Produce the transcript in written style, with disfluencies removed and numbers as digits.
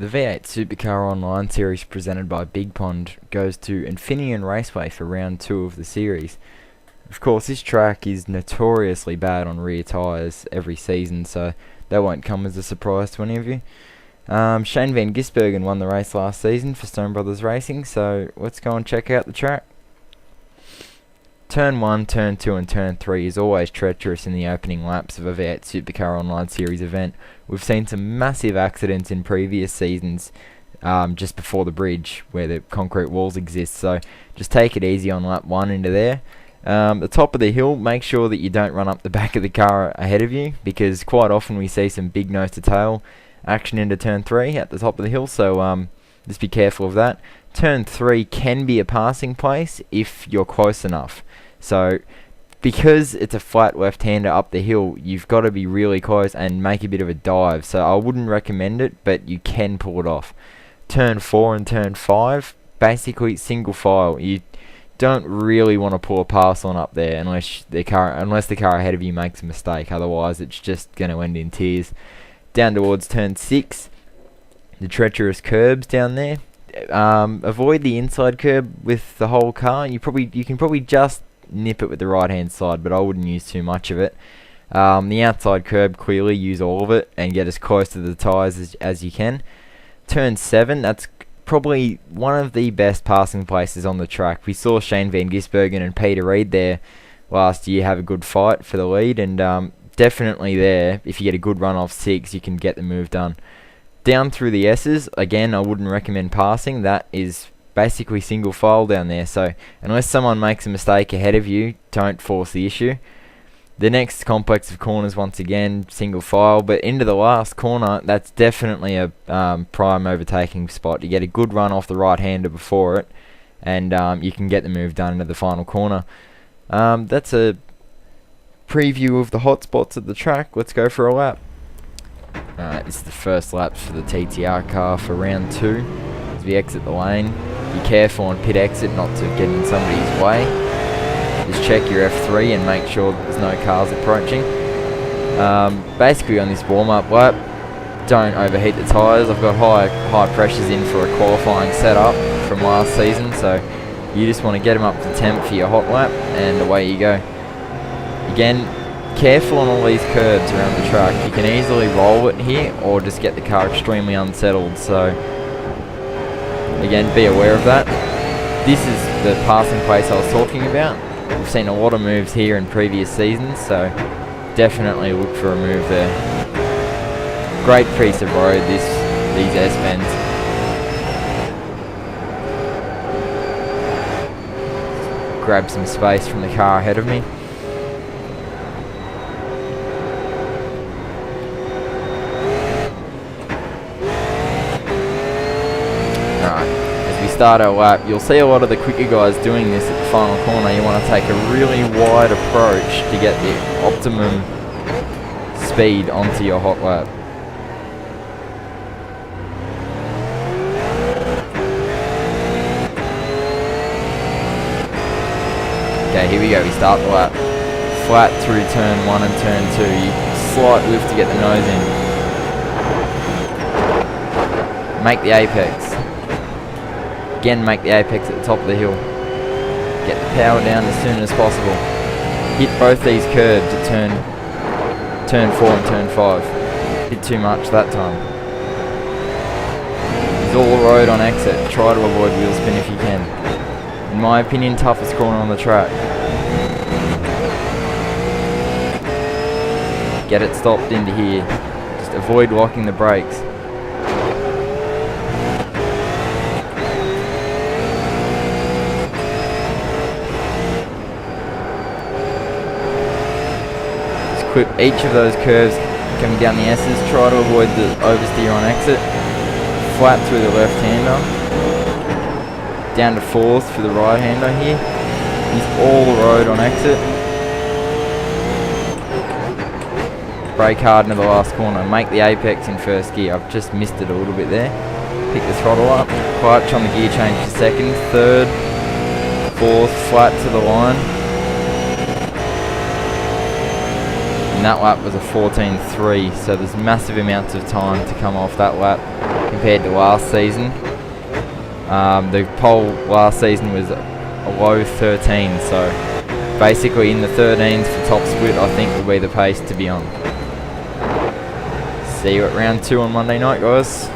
The V8 Supercar Online Series presented by Big Pond goes to Infineon Raceway for round 2 of the series. Of course, this track is notoriously bad on rear tyres every season, so that won't come as a surprise to any of you. Shane van Gisbergen won the race last season for Stone Brothers Racing, so let's go and check out the track. Turn 1, Turn 2 and Turn 3 is always treacherous in the opening laps of a V8 Supercar Online Series event. We've seen some massive accidents in previous seasons just before the bridge where the concrete walls exist, so just take it easy on lap 1 into there. The top of the hill, make sure that you don't run up the back of the car ahead of you, because quite often we see some big nose to tail action into Turn 3 at the top of the hill, so just be careful of that. Turn 3 can be a passing place if you're close enough. So, because it's a flat left-hander up the hill, you've got to be really close and make a bit of a dive. So I wouldn't recommend it, but you can pull it off. Turn 4 and Turn 5, basically single file. You don't really want to pull a pass on up there unless the car ahead of you makes a mistake. Otherwise, it's just going to end in tears. Down towards Turn 6, the treacherous curbs down there. Avoid the inside curb with the whole car. You can probably just nip it with the right hand side, but I wouldn't use too much of it. The outside curb, clearly use all of it and get as close to the tyres as you can. Turn 7, that's probably one of the best passing places on the track. We saw Shane van Gisbergen and Peter Reid there last year have a good fight for the lead, and definitely there, if you get a good run off 6, you can get the move done. Down through the S's, again, I wouldn't recommend passing. That is basically single file down there, so unless someone makes a mistake ahead of you, don't force the issue. The next complex of corners, once again, single file, but into the last corner, that's definitely a prime overtaking spot. You get a good run off the right hander before it, and you can get the move done into the final corner. That's a preview of the hot spots at the track. Let's go for a lap. This is the first lap for the TTR car for round 2. As we exit the lane, be careful on pit exit not to get in somebody's way. Just check your F3 and make sure that there's no cars approaching. Basically on this warm-up lap, don't overheat the tyres. I've got high pressures in for a qualifying setup from last season, so you just want to get them up to temp for your hot lap, and away you go. Again, careful on all these curbs around the track. You can easily roll it here or just get the car extremely unsettled, so again, be aware of that. This is the passing place I was talking about. We've seen a lot of moves here in previous seasons, so definitely look for a move there. Great piece of road, these S-bends. Grab some space from the car ahead of me. Start our lap, you'll see a lot of the quicker guys doing this at the final corner. You want to take a really wide approach to get the optimum speed onto your hot lap. Okay, here we go, we start the lap. Flat through Turn 1 and Turn 2. You slight lift to get the nose in. Make the apex. Again, make the apex at the top of the hill. Get the power down as soon as possible. Hit both these curbs at turn 4 and Turn 5. Hit too much that time. It's all road on exit. Try to avoid wheel spin if you can. In my opinion, toughest corner on the track. Get it stopped into here. Just avoid locking the brakes. Clip each of those curves coming down the S's. Try to avoid the oversteer on exit. Flat through the left-hander. Down to 4th for the right-hander here. He's all road on exit. Brake hard into the last corner. Make the apex in first gear. I've just missed it a little bit there. Pick the throttle up. Clutch on the gear change to 2nd, 3rd, 4th, flat to the line. And that lap was a 14.3, so there's massive amounts of time to come off that lap. compared to last season. The pole last season was a low 13, so basically in the 13s for top split I think will be the pace to be on. See you at round 2 on Monday night, guys.